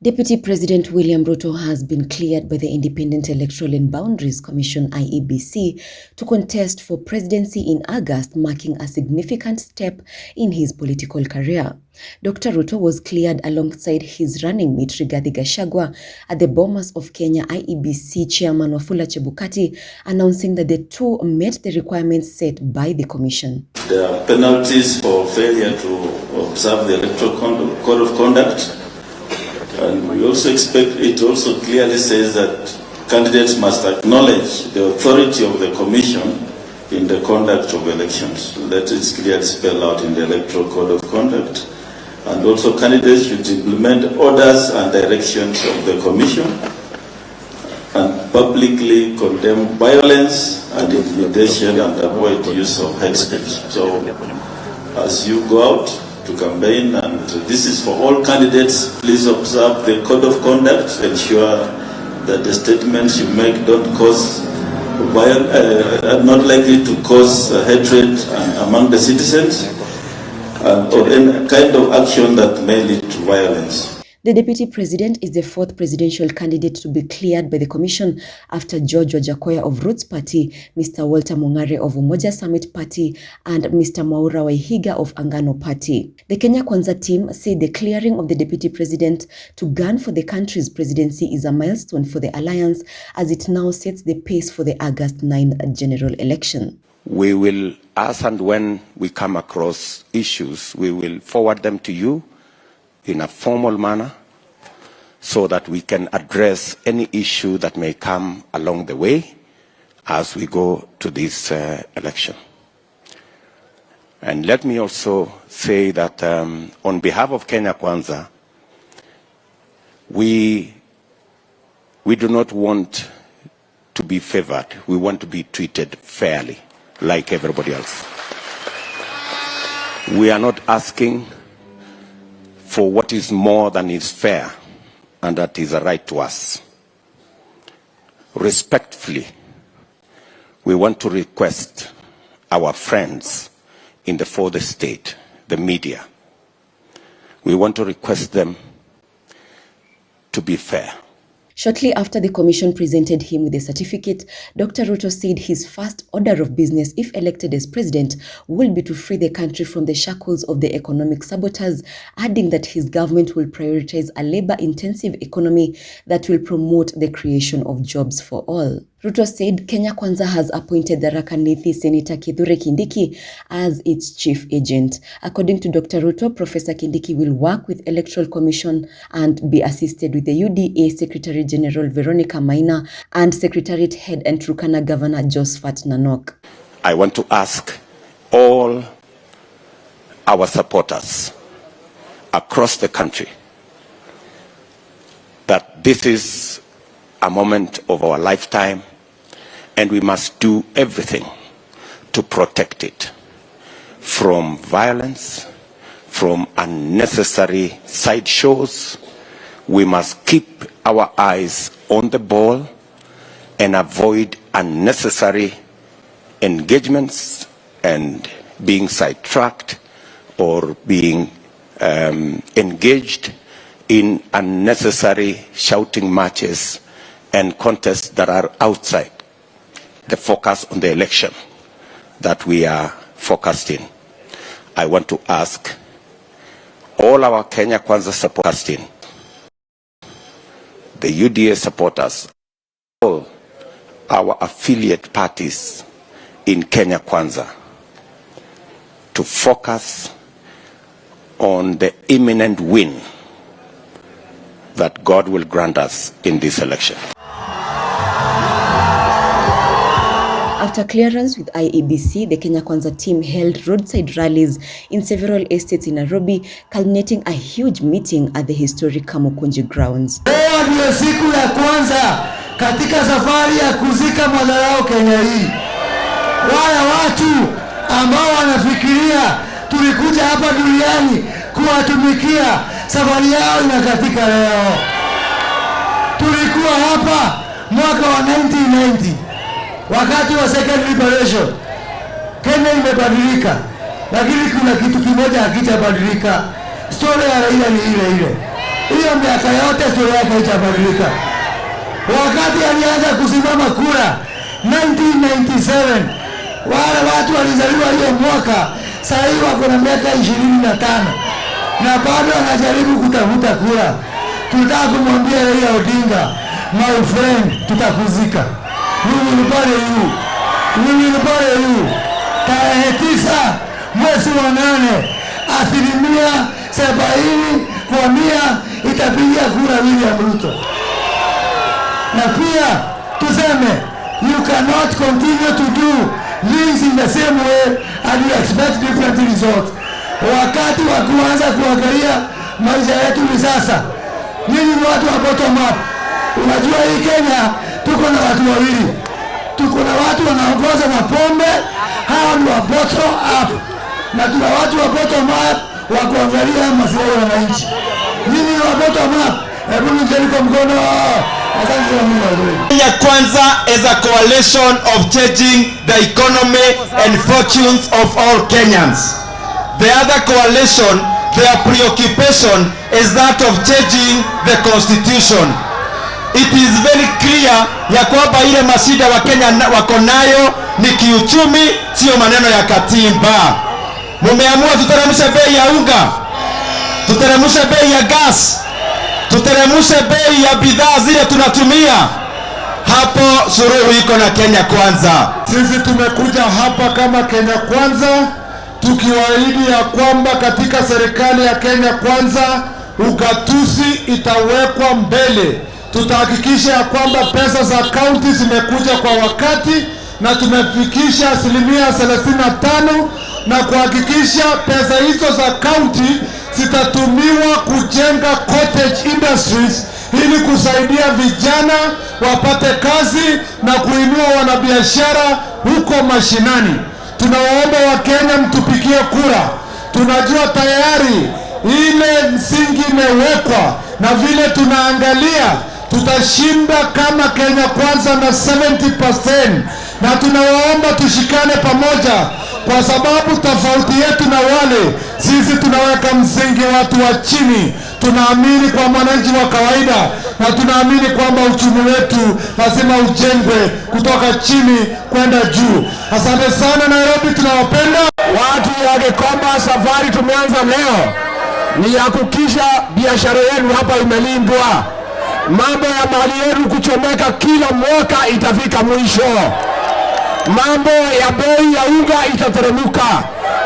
Deputy President William Ruto has been cleared by the Independent Electoral and Boundaries Commission (IEBC) to contest for presidency in August, marking a significant step in his political career. Dr. Ruto was cleared alongside his running mate Rigathi Gachagua at the Bomas of Kenya. IEBC Chairman Wafula Chebukati announcing that the two met the requirements set by the commission. There are penalties for failure to observe the Electoral Code of Conduct. And we also expect, it also clearly says that candidates must acknowledge the authority of the Commission in the conduct of elections. That is clearly spelled out in the Electoral Code of Conduct. And also candidates should implement orders and directions of the Commission and publicly condemn violence and intimidation and avoid use of hate speech. So as you go out to campaign, and this is for all candidates, please observe the code of conduct, ensure that the statements you make don't cause are not likely to cause hatred among the citizens or any kind of action that may lead to violence. The Deputy President is the fourth presidential candidate to be cleared by the Commission after George Wajakoya of Roots Party, Mr. Walter Mung'are of Umoja Summit Party, and Mr. Mwaura Wahiga of Angano Party. The Kenya Kwanza team said the clearing of the Deputy President to gun for the country's presidency is a milestone for the alliance as it now sets the pace for the August 9 general election. We will, as and when we come across issues, we will forward them to you in a formal manner so that we can address any issue that may come along the way as we go to this election. And let me also say that on behalf of Kenya Kwanza, we do not want to be favored. We want to be treated fairly, like everybody else. We are not asking for what is more than is fair, and that is a right to us. Respectfully, we want to request our friends in the fourth estate, the media, we want to request them to be fair. Shortly after the commission presented him with a certificate, Dr. Ruto said his first order of business, if elected as president, will be to free the country from the shackles of the economic saboteurs, adding that his government will prioritize a labor-intensive economy that will promote the creation of jobs for all. Ruto said Kenya Kwanza has appointed the Tharaka-Nithi Senator Kithure Kindiki as its chief agent. According to Dr. Ruto, Professor Kindiki will work with Electoral Commission and be assisted with the UDA Secretary General Veronica Maina and Secretariat Head and Turkana Governor Josephat Nanok. I want to ask all our supporters across the country that this is a moment of our lifetime, and we must do everything to protect it from violence, from unnecessary sideshows. We must keep our eyes on the ball and avoid unnecessary engagements and being sidetracked or being engaged in unnecessary shouting matches and contests that are outside the focus on the election that we are focused in. I want to ask all our Kenya Kwanza supporters, the UDA supporters, all our affiliate parties in Kenya Kwanza to focus on the imminent win that God will grant us in this election. After clearance with IEBC, the Kenya Kwanza team held roadside rallies in several estates in Nairobi, culminating a huge meeting at the historic Kamukunji grounds. Leo ndio siku ya kwanza katika safari ya kuzika madharau Kenya hii. Wale watu ambao wanafikiria tulikuja hapa duniani kuwatumikia, safari yao inakatika leo. Tulikuwa hapa mwaka wa 1990. Wakati wa second liberation, Kenya imebadilika, lakini kuna kitu kimoja hakijabadilika. Story ya Raila ni ile ile. Hiyo miaka yote sura yake haijabadilika. Wakati alianza kusimama kura 1997, wale watu walizaliwa hiyo mwaka, sasa hivi wako na miaka 25 na bado anajaribu kutafuta kura. Tunataka kumwambia Raila Odinga, my friend, tutakuzika. We will bury you. We will bury you. Tarehe 9 mwezi wa 8, 70% itapigia kura William Ruto. Na pia tuseme, you cannot continue to do things in the same way and you expect different results. Wakati wa kuanza kuangalia maisha yetu ni sasa. Nyinyi ni watu wa bottom up. Unajua hii Kenya tuko na watu wawili. Tuko na watu wanaongoza na pombe, hao ni wa bottom up. Na tuna watu wa bottom up wa kuangalia maslahi ya wananchi. Nyinyi ni wa bottom up. Hebu nijeni kwa mkono. Kenya Kwanza is a coalition of changing the economy and fortunes of all Kenyans. The other coalition, their preoccupation is that of changing the constitution. It is very clear ya kwamba ile mashida wa Kenya wako nayo ni kiuchumi, sio maneno ya katiba. Mumeamua tuteremshe bei ya unga, tuteremshe bei ya gas, tuteremshe bei ya bidhaa zile tunatumia. Hapo suluhu iko na Kenya Kwanza. Sisi tumekuja hapa kama Kenya Kwanza tukiwaahidi ya kwamba katika serikali ya Kenya Kwanza ugatuzi itawekwa mbele. Tutahakikisha ya kwamba pesa za kaunti zimekuja kwa wakati na tumefikisha 35% na kuhakikisha pesa hizo za kaunti zitatumiwa kujenga cottage industries ili kusaidia vijana wapate kazi na kuinua wanabiashara huko mashinani. Tunawaomba Wakenya mtupigie kura. Tunajua tayari ile msingi imewekwa na vile tunaangalia tutashinda kama Kenya Kwanza na 70%, na tunawaomba tushikane pamoja kwa sababu tofauti yetu na wale, sisi tunaweka msingi watu wa chini. Tunaamini kwa mwananchi wa kawaida na tunaamini kwamba uchumi wetu lazima ujengwe kutoka chini kwenda juu. Asante sana Nairobi, tunawapenda. Watu ya Gikomba, safari tumeanza leo ni ya kuhakikisha biashara yenu hapa imelindwa. Mambo ya mali yenu kuchomeka kila mwaka itafika mwisho. Mambo ya bei ya unga itateremuka.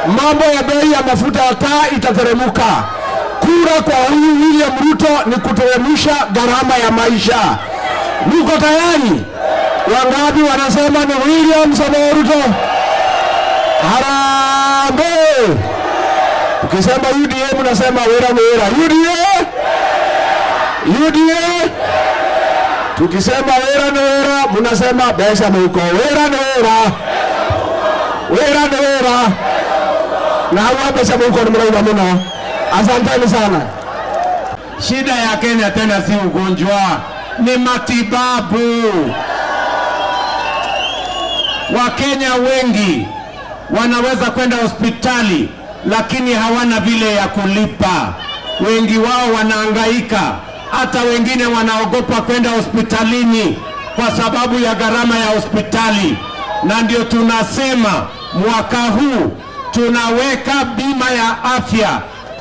Mambo ya bei ya mafuta ya taa itateremuka. Kura kwa huyu William Ruto ni kuteremsha gharama ya maisha. Mko tayari? Wangapi wanasema ni William Samoei Ruto? Harambee! Ukisema UDA mnasema wera wera. UDA! UDA! Tukisema wera na wera mnasema pesa mko. Wera na wera. Wera na wera. Na hawa pesa mko ni mraiba mno. Asanteni sana. Shida ya Kenya tena si ugonjwa, ni matibabu. Wakenya wengi wanaweza kwenda hospitali lakini hawana vile ya kulipa. Wengi wao wanahangaika, hata wengine wanaogopa kwenda hospitalini kwa sababu ya gharama ya hospitali. Na ndio tunasema mwaka huu tunaweka bima ya afya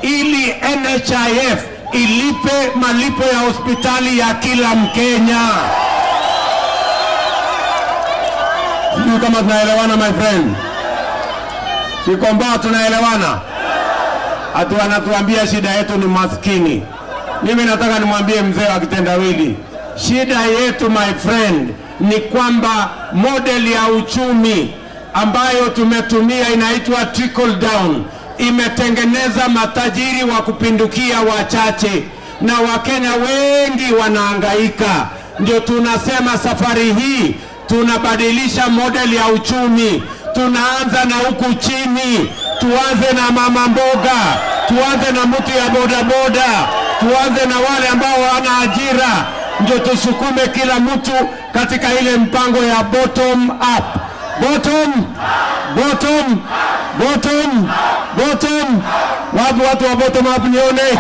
ili NHIF ilipe malipo ya hospitali ya kila Mkenya. Sijui kama tunaelewana my friend. Gikomba tunaelewana? Atu anatuambia shida yetu ni maskini. Mimi nataka nimwambie mzee wa kitendawili, shida yetu my friend ni kwamba model ya uchumi ambayo tumetumia inaitwa trickle down imetengeneza matajiri wa kupindukia wachache na Wakenya wengi wanahangaika. Ndio tunasema safari hii tunabadilisha model ya uchumi. Tunaanza na huku chini, tuanze na mama mboga, tuanze na mtu ya bodaboda, tuanze na wale ambao wana ajira, ndio tusukume kila mtu katika ile mpango ya bottom up. Bottom, bottom, bottom, bottom. Watu wa bottom up nione.